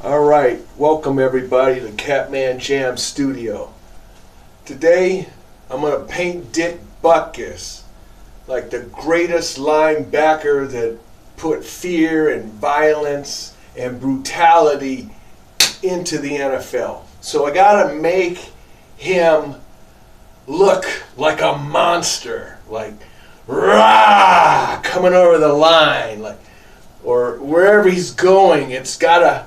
All right, welcome everybody to CatmanJam studio. Today I'm going to paint Dick Butkus like the greatest linebacker that put fear and violence and brutality into the NFL. So I got to make him look like a monster, like rah, coming over the line, like, or wherever he's going, it's gotta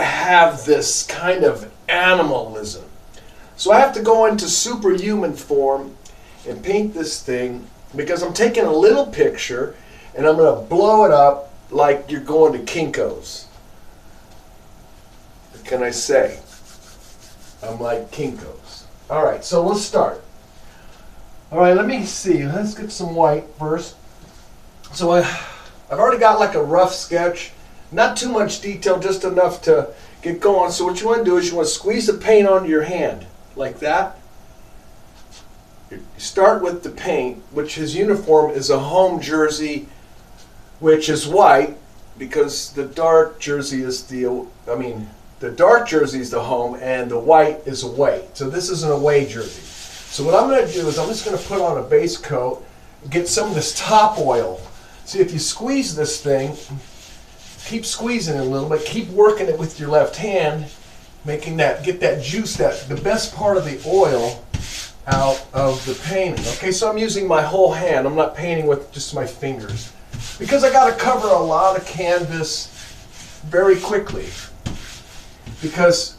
have this kind of animalism. So I have to go into superhuman form and paint this thing because I'm taking a little picture and I'm going to blow it up like you're going to Kinko's. What can I say? I'm like Kinko's. All right, so let's start. All right, let me see. Let's get some white first. So I've already got like a rough sketch. Not too much detail, just enough to get going. So what you want to do is you want to squeeze the paint onto your hand, like that. You start with the paint, which his uniform is a home jersey, which is white, because the dark jersey is the dark jersey is the home, and the white is away. So this is an away jersey. So what I'm going to do is I'm just going to put on a base coat, get some of this top oil. See, if you squeeze this thing, keep squeezing it a little bit, keep working it with your left hand, get that juice, the best part of the oil out of the painting. Okay, so I'm using my whole hand. I'm not painting with just my fingers because I got to cover a lot of canvas very quickly because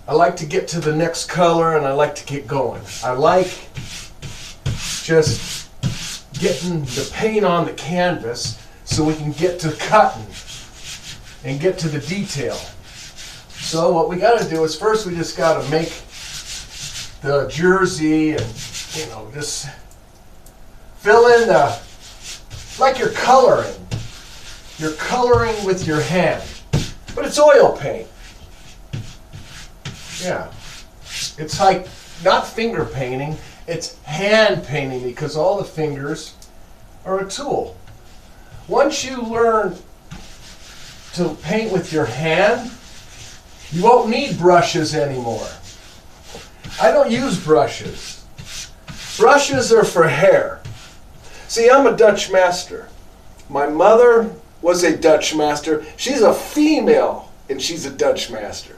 I like to get to the next color and I like to get going. I like just getting the paint on the canvas so we can get to cutting and get to the detail. So what we got to do is first we just got to make the jersey and just fill in like you're coloring. You're coloring with your hand, but it's oil paint. Yeah, it's like not finger painting, it's hand painting because all the fingers are a tool. Once you learn to paint with your hand, you won't need brushes anymore. I don't use brushes. Brushes are for hair. See, I'm a Dutch master. My mother was a Dutch master. She's a female and she's a Dutch master.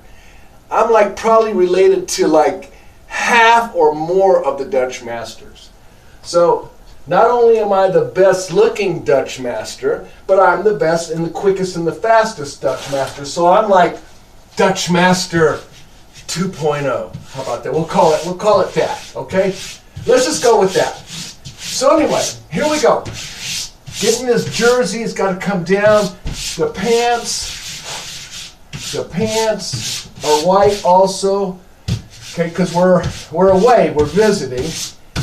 I'm like probably related to like half or more of the Dutch masters. So not only am I the best looking Dutch master, but I'm the best and the quickest and the fastest Dutch master. So I'm like Dutch Master 2.0. How about that? We'll call it that, okay? Let's just go with that. So anyway, here we go. Getting this jersey has got to come down. The pants are white also. Okay, because we're away, we're visiting.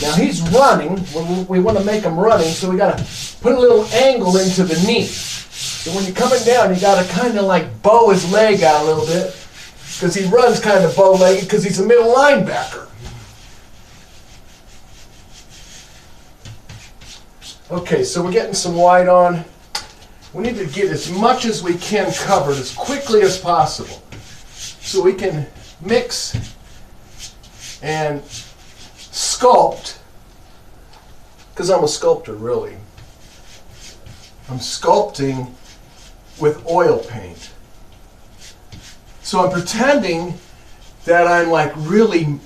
Now he's running, we want to make him running, so we got to put a little angle into the knee. So when you're coming down, you got to kind of like bow his leg out a little bit, because he runs kind of bow-legged because he's a middle linebacker. Okay, so we're getting some white on. We need to get as much as we can covered as quickly as possible so we can mix and sculpt, because I'm a sculptor really. I'm sculpting with oil paint. So I'm pretending that I'm like really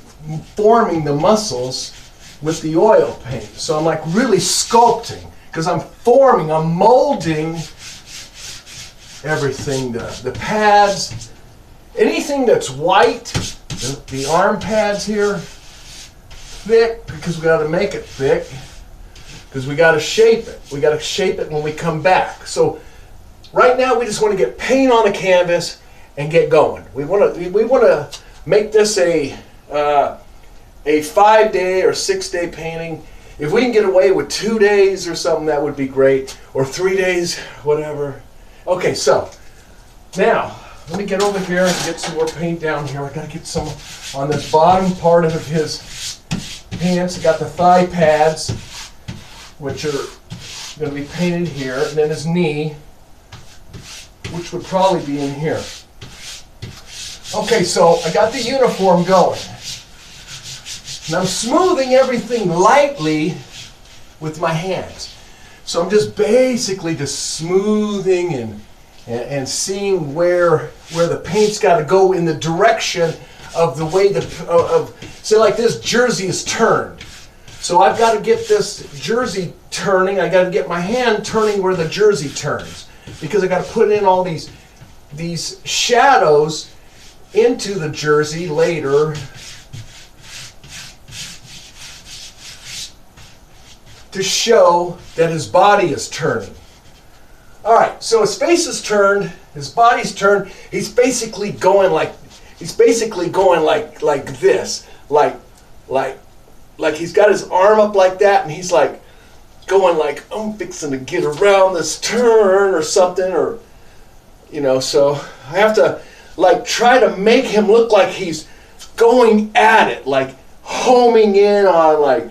forming the muscles with the oil paint. So I'm like really sculpting because I'm forming, I'm molding everything, the pads, anything that's white, the arm pads here, thick because we got to make it thick because we got to shape it. We got to shape it when we come back. So right now we just want to get paint on the canvas and get going. We want to make this a 5-day or 6-day painting. If we can get away with 2 days or something, that would be great. Or 3 days, whatever. Okay, so now let me get over here and get some more paint down here. I gotta get some on this bottom part of his pants. I got the thigh pads, which are going to be painted here, and then his knee, which would probably be in here. Okay, so I got the uniform going. And I'm smoothing everything lightly with my hands. So I'm just basically just smoothing and seeing where the paint's got to go in the direction of the way say like this jersey is turned. So I've got to get this jersey turning. I got to get my hand turning where the jersey turns, because I got to put in all these shadows into the jersey later to show that his body is turning. All right, so his face is turned, his body's turned. He's basically going like this, like he's got his arm up like that, and he's like going like, I'm fixing to get around this turn or something, or so I have to like try to make him look like he's going at it, like homing in on like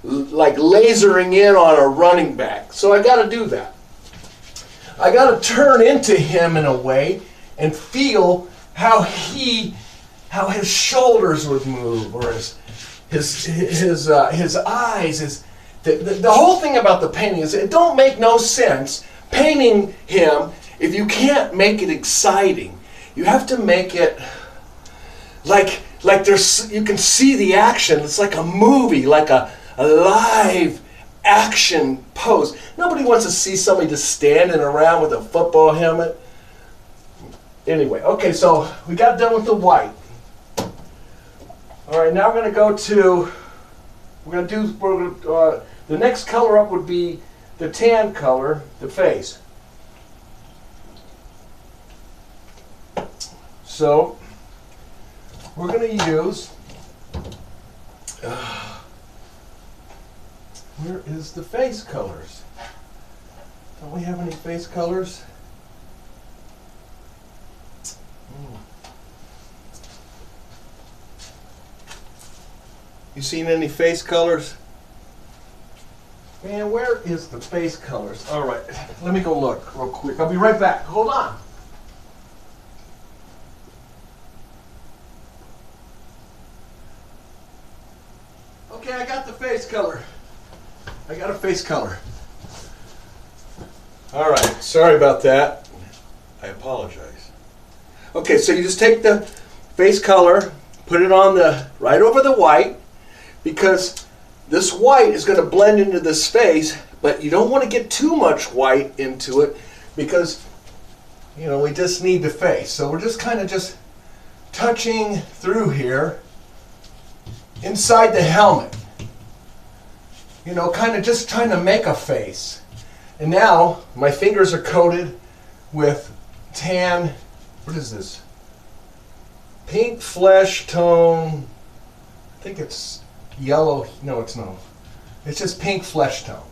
lasering in on a running back. So I got to do that. I got to turn into him in a way and feel how his shoulders would move, or his eyes. The whole thing about the painting is it don't make no sense painting him if you can't make it exciting. You have to make it like there's, you can see the action. It's like a movie, like a live action pose. Nobody wants to see somebody just standing around with a football helmet. Anyway, okay, so we got done with the white. All right, now we're going to go to, the next color up would be the tan color, the face. So we're going to use, where is the face colors? Don't we have any face colors? You seen any face colors? Man, where is the face colors? All right, let me go look real quick. I'll be right back. Hold on. Okay, I got the face color. I got a face color. All right, sorry about that. I apologize. Okay, so you just take the face color, put it on right over the white, because this white is going to blend into this face, but you don't want to get too much white into it, because we just need the face. So we're just kind of just touching through here inside the helmet. Kind of just trying to make a face. And now my fingers are coated with tan, what is this? Pink flesh tone. I think it's yellow. No, it's not. It's just pink flesh tone.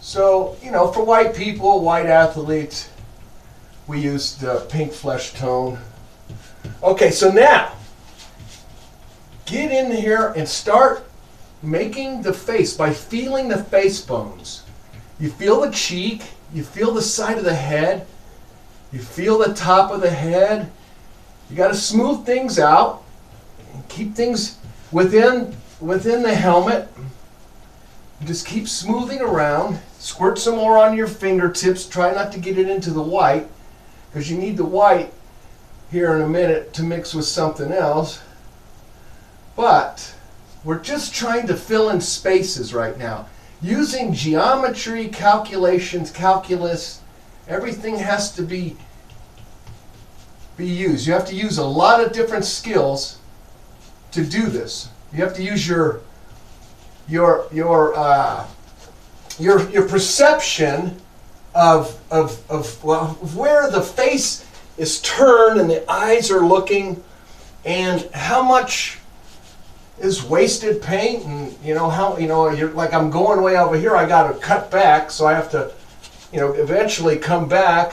So, for white people, white athletes, we use the pink flesh tone. Okay, so now get in here and start making the face by feeling the face bones. You feel the cheek, you feel the side of the head, you feel the top of the head. You got to smooth things out and keep things within the helmet. You just keep smoothing around. Squirt some more on your fingertips. Try not to get it into the white, because you need the white here in a minute to mix with something else. But we're just trying to fill in spaces right now. Using geometry, calculations, calculus, everything has to be used. You have to use a lot of different skills to do this. You have to use your perception of where the face is turned and the eyes are looking, and how much is wasted paint, and you're like, I'm going way over here, I got to cut back, so I have to eventually come back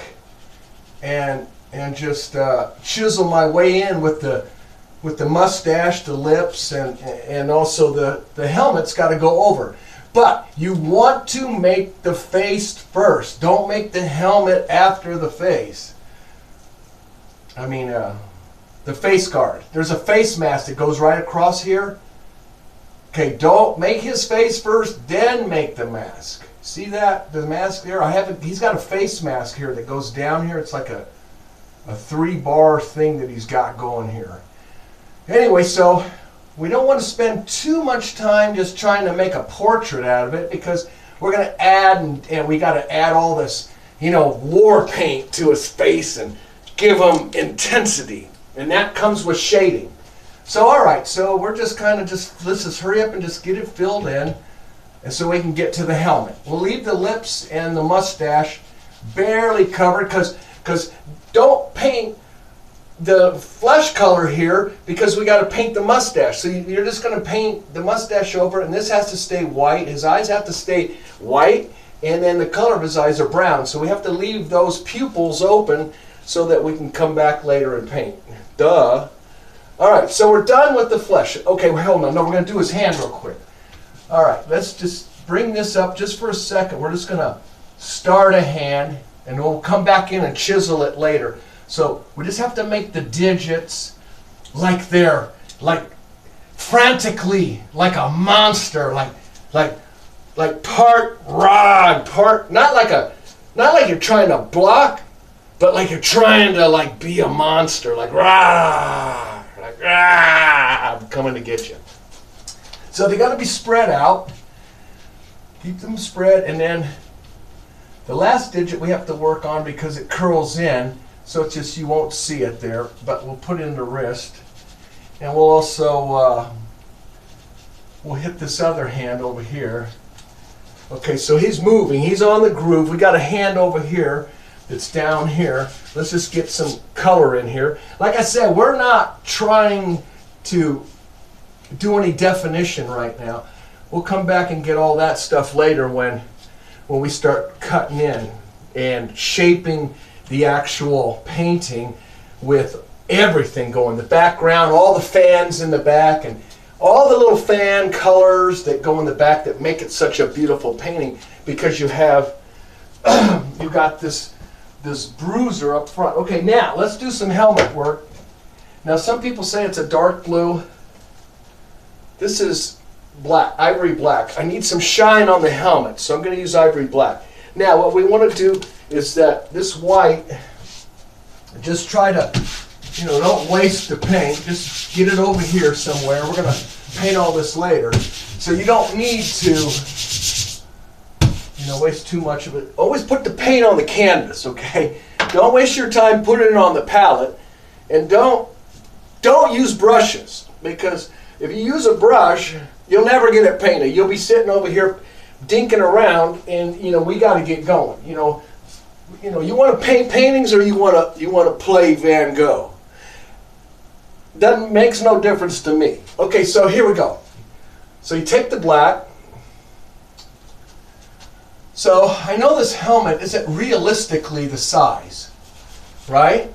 and just chisel my way in with the mustache, the lips, and also the helmet's got to go over. But you want to make the face first. Don't make the helmet after the face. I mean, the face guard. There's a face mask that goes right across here. Okay, don't make his face first, then make the mask. See that? The mask there? He's got a face mask here that goes down here. It's like a 3-bar thing that he's got going here. Anyway, so we don't want to spend too much time just trying to make a portrait out of it, because we're going to add, and we got to add all this, war paint to his face and give him intensity. And that comes with shading. So, all right, so we're just let's just hurry up and just get it filled in, and so we can get to the helmet. We'll leave the lips and the mustache barely covered, because don't paint the flesh color here, because we got to paint the mustache. So you're just going to paint the mustache over, and this has to stay white. His eyes have to stay white, and then the color of his eyes are brown. So we have to leave those pupils open so that we can come back later and paint. Duh. All right, so we're done with the flesh. Okay, well, hold on. No, we're going to do his hand real quick. All right, let's just bring this up just for a second. We're just going to start a hand, and we'll come back in and chisel it later. So we just have to make the digits like they're frantically like a monster, like part rod, part not like you're trying to block, but like you're trying to be a monster, like rah, I'm coming to get you. So they got to be spread out. Keep them spread, and then the last digit we have to work on because it curls in. So it's just, you won't see it there, but we'll put it in the wrist. And we'll also, we'll hit this other hand over here. Okay, so he's moving, he's on the groove. We got a hand over here that's down here. Let's just get some color in here. Like I said, we're not trying to do any definition right now. We'll come back and get all that stuff later when we start cutting in and shaping the actual painting with everything going. The background, all the fans in the back, and all the little fan colors that go in the back that make it such a beautiful painting, because you have, you got this bruiser up front. Okay, now let's do some helmet work. Now some people say it's a dark blue. This is black, ivory black. I need some shine on the helmet, so I'm going to use ivory black. Now what we want to do is that this white, just try to, don't waste the paint. Just get it over here somewhere. We're going to paint all this later. So you don't need to, waste too much of it. Always put the paint on the canvas, okay? Don't waste your time putting it on the palette. And don't use brushes, because if you use a brush, you'll never get it painted. You'll be sitting over here dinking around, and we got to get going. You want to paint paintings, or you want to play Van Gogh. That makes no difference to me. Okay, so here we go. So you take the black. So I know this helmet isn't realistically the size, right?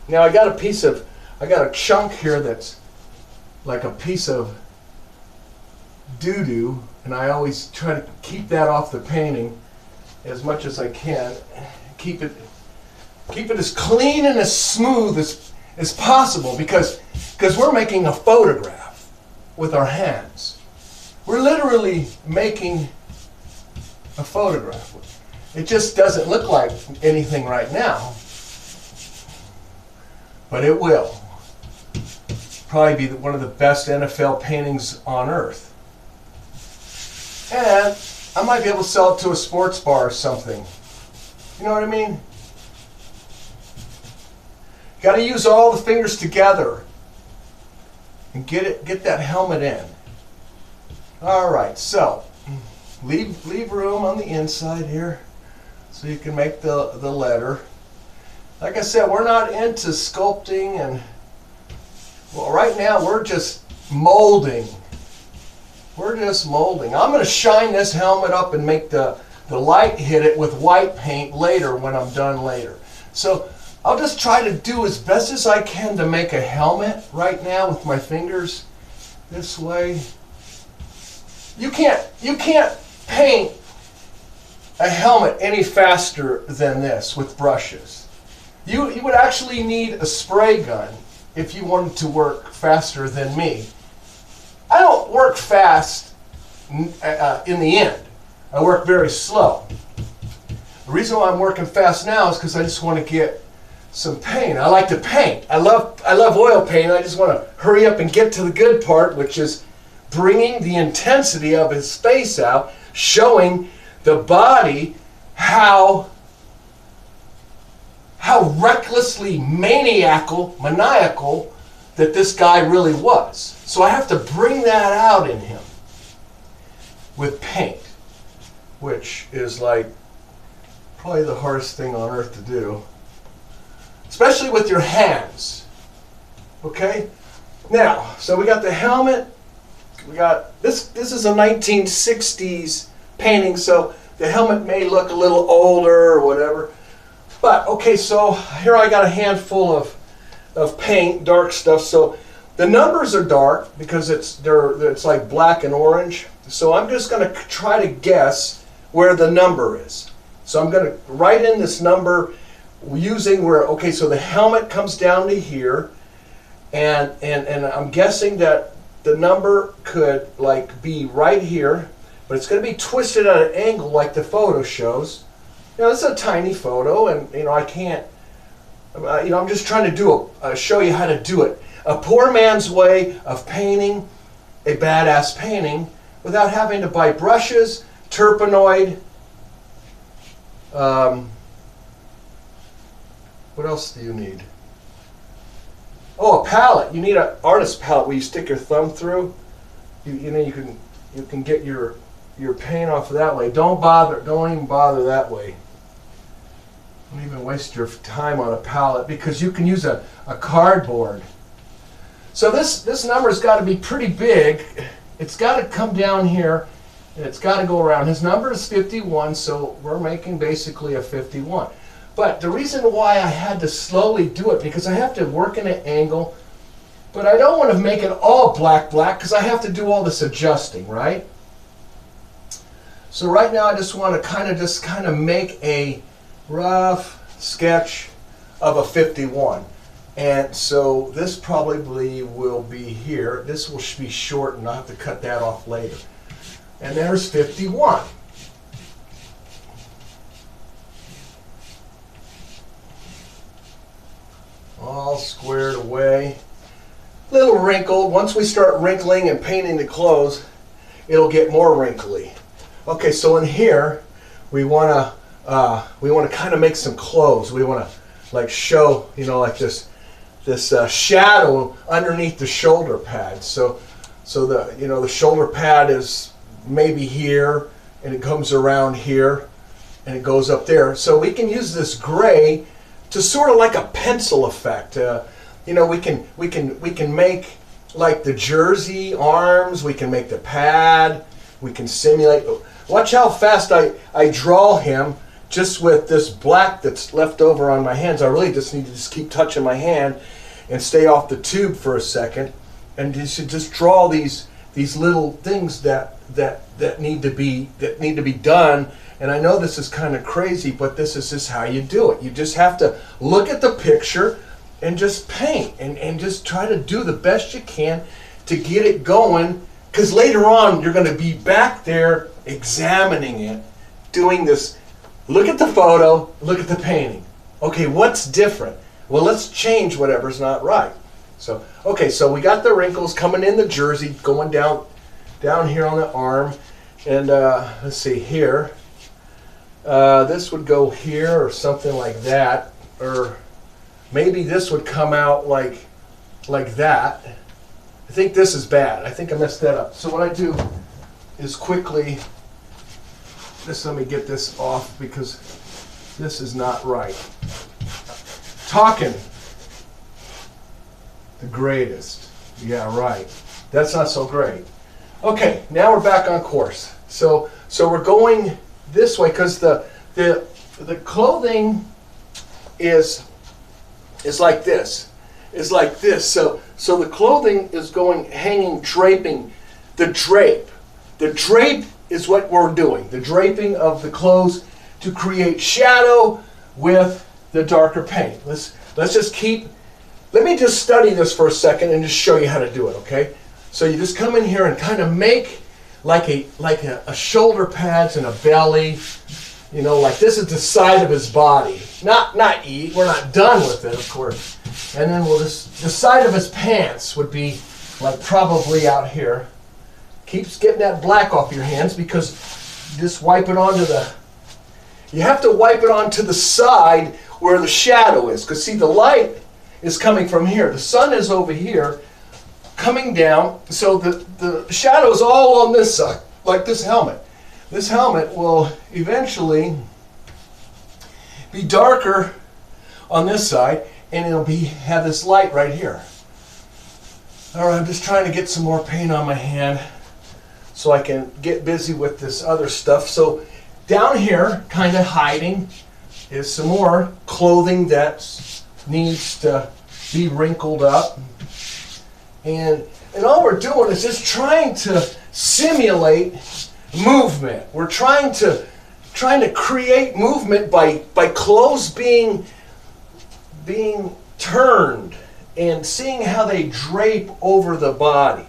Now I got a chunk here that's like a piece of doo-doo, and I always try to keep that off the painting as much as I can. Keep it as clean and as smooth as possible, because we're making a photograph with our hands. We're literally making a photograph. It just doesn't look like anything right now, but it will. Probably be one of the best NFL paintings on earth. And I might be able to sell it to a sports bar or something. You know what I mean? Got to use all the fingers together and get that helmet in. All right, so leave room on the inside here so you can make the letter. Like I said, we're not into sculpting, and well, right now we're just molding. We're just molding. I'm going to shine this helmet up and make the light hit it with white paint later when I'm done later. So I'll just try to do as best as I can to make a helmet right now with my fingers this way. You can't paint a helmet any faster than this with brushes. You would actually need a spray gun if you wanted to work faster than me. I don't work fast in the end. I work very slow. The reason why I'm working fast now is because I just want to get some paint. I like to paint. I love oil paint. I just want to hurry up and get to the good part, which is bringing the intensity of his face out, showing the body how recklessly maniacal that this guy really was. So I have to bring that out in him with paint, which is like probably the hardest thing on earth to do, especially with your hands. Okay? Now, so we got the helmet. We got this is a 1960s painting, so the helmet may look a little older or whatever. But okay, so here I got a handful of paint, dark stuff. So the numbers are dark because it's like black and orange. So I'm just going to try to guess where the number is. So I'm going to write in this number using okay, so the helmet comes down to here, and I'm guessing that the number could like be right here, but it's going to be twisted at an angle like the photo shows. You know, it's a tiny photo, and I can't. I'm just trying to show you how to do it. A poor man's way of painting a badass painting without having to buy brushes, turpenoid. What else do you need? Oh, a palette. You need an artist palette where you stick your thumb through. You can get your paint off of that way. Don't even bother that way. Don't even waste your time on a palette because you can use a cardboard. So this number's got to be pretty big. It's got to come down here and it's got to go around. His number is 51, so we're making basically a 51. But the reason why I had to slowly do it, because I have to work in an angle, but I don't want to make it all black because I have to do all this adjusting, right? So right now I just want to kind of make a rough sketch of a 51. And so this probably will be here. This will be short and I'll have to cut that off later. And there's 51. All squared away. Little wrinkled. Once we start wrinkling and painting the clothes, it'll get more wrinkly. Okay, so in here we want to kind of make some clothes. We want to like show, like this shadow underneath the shoulder pad. So the shoulder pad is maybe here, and it comes around here, and it goes up there. So we can use this gray to sort of like a pencil effect. We can make like the jersey arms. We can make the pad. We can simulate. Watch how fast I draw him just with this black that's left over on my hands. I really just need to just keep touching my hand and stay off the tube for a second, and just draw these little things that need to be done. And I know this is kind of crazy, but this is just how you do it. You just have to look at the picture and just paint and just try to do the best you can to get it going, because later on you're going to be back there examining it, doing this. Look at the photo, look at the painting. Okay, what's different? Well, let's change whatever's not right. So, okay, so we got the wrinkles coming in the jersey, going down here on the arm. And let's see here. This would go here or something like that. Or maybe this would come out like that. I think this is bad. I think I messed that up. So what I do is quickly, let me get this off because this is not right. Talking the greatest. Yeah, right. That's not so great. Okay, now we're back on course. So we're going this way because the clothing is like this. Is like this. So the clothing is hanging, draping. The drape is what we're doing. The draping of the clothes to create shadow with the darker paint. Let's just keep let me just study this for a second and just show you how to do it, okay? So you just come in here and kind of make like a shoulder pads and a belly, you know, like this is the side of his body. Not eat, we're not done with it, of course. And then we'll just, the side of his pants would be like probably out here. Keeps getting that black off your hands because just wipe it onto the, you have to wipe it onto the side where the shadow is. Because see, the light is coming from here. The sun is over here, coming down. So the shadow is all on this side, like this helmet. This helmet will eventually be darker on this side, and it'll have this light right here. All right, I'm just trying to get some more paint on my hand so I can get busy with this other stuff. So down here, kind of hiding, is some more clothing that needs to be wrinkled up. And all we're doing is just trying to simulate movement. We're trying to create movement by clothes being turned and seeing how they drape over the body.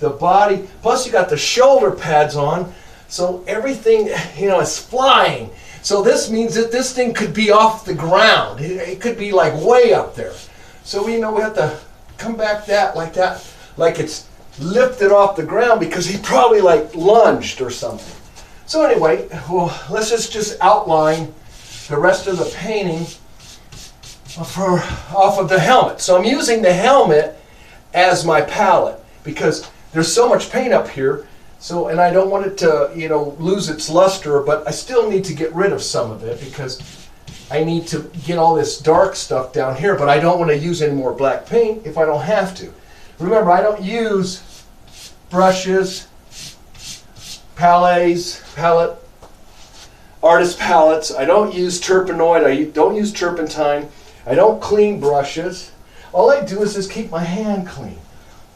The body, plus you got the shoulder pads on, so everything, you know, is flying. So this means that this thing could be off the ground. It could be like way up there. So we know we have to come back like it's lifted off the ground because he probably like lunged or something. So anyway, well, let's just outline the rest of the painting off of the helmet. So I'm using the helmet as my palette because there's so much paint up here. So, and I don't want it to, you know, lose its luster, but I still need to get rid of some of it because I need to get all this dark stuff down here, but I don't want to use any more black paint if I don't have to. Remember, I don't use brushes, artist palettes. I don't use turpenoid. I don't use turpentine. I don't clean brushes. All I do is just keep my hand clean.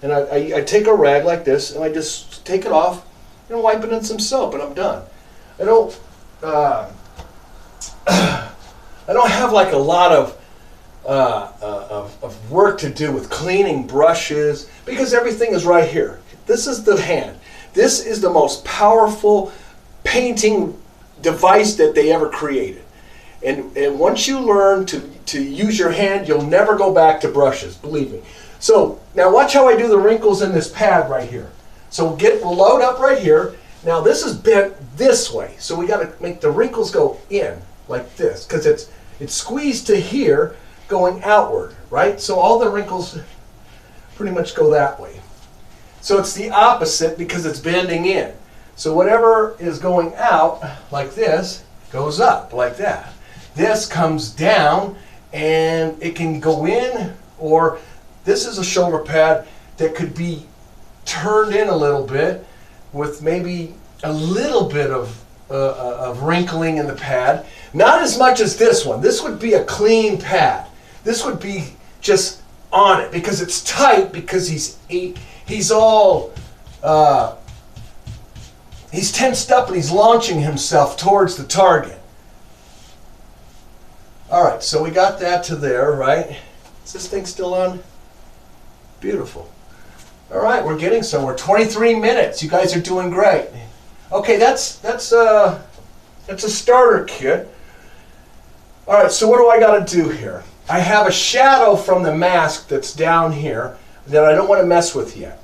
And I take a rag like this, and I just take it off and wipe it in some soap, and I'm done. I don't have like a lot of work to do with cleaning brushes because everything is right here. This is the hand. This is the most powerful painting device that they ever created. And once you learn to use your hand, you'll never go back to brushes, believe me. So now watch how I do the wrinkles in this pad right here. So we'll load up right here. Now this is bent this way, so we got to make the wrinkles go in like this because it's squeezed to here, going outward, right? So all the wrinkles pretty much go that way. So it's the opposite because it's bending in. So whatever is going out like this goes up like that. This comes down and it can go in, or this is a shoulder pad that could be turned in a little bit with maybe a little bit of wrinkling in the pad. Not as much as this one. This would be a clean pad. This would be just on it because it's tight because he's all he's tensed up and he's launching himself towards the target. All right, so we got that to there, right? Is this thing still on? Beautiful. All right, we're getting somewhere. 23 minutes. You guys are doing great. Okay, that's a starter kit. All right, so what do I got to do here? I have a shadow from the mask that's down here that I don't want to mess with yet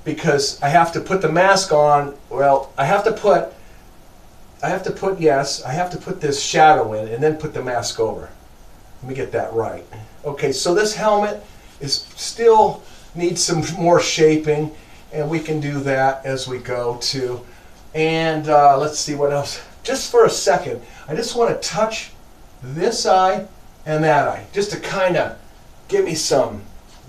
because I have to put the mask on. Well, I have to put this shadow in and then put the mask over. Let me get that right. Okay, so this helmet still needs some more shaping, and we can do that as we go too. And let's see what else. Just for a second, I just want to touch this eye and that eye, just to kind of give me some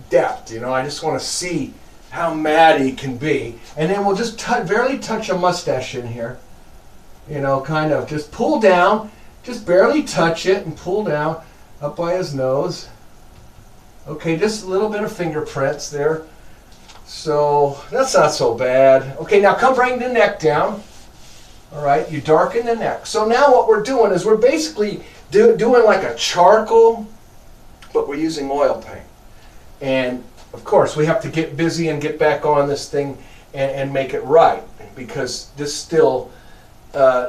depth. You know, I just want to see how mad he can be. And then we'll just barely touch a mustache in here. You know, kind of just pull down, just barely touch it and pull down up by his nose. Okay, just a little bit of fingerprints there. So that's not so bad. Okay, now come bring the neck down. All right, you darken the neck. So now what we're doing is we're basically doing like a charcoal, but we're using oil paint. And of course, we have to get busy and get back on this thing and make it right, because this still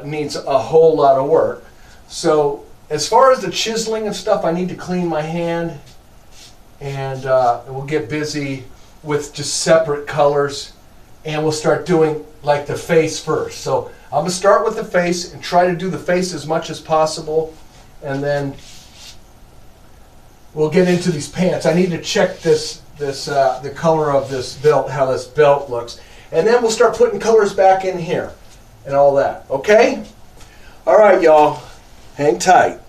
needs a whole lot of work. So as far as the chiseling and stuff, I need to clean my hand, and we'll get busy with just separate colors, and we'll start doing like the face first. So I'm going to start with the face and try to do the face as much as possible, and then we'll get into these pants. I need to check the color of this belt, how this belt looks, and then we'll start putting colors back in here and all that. Okay? All right, y'all. Hang tight.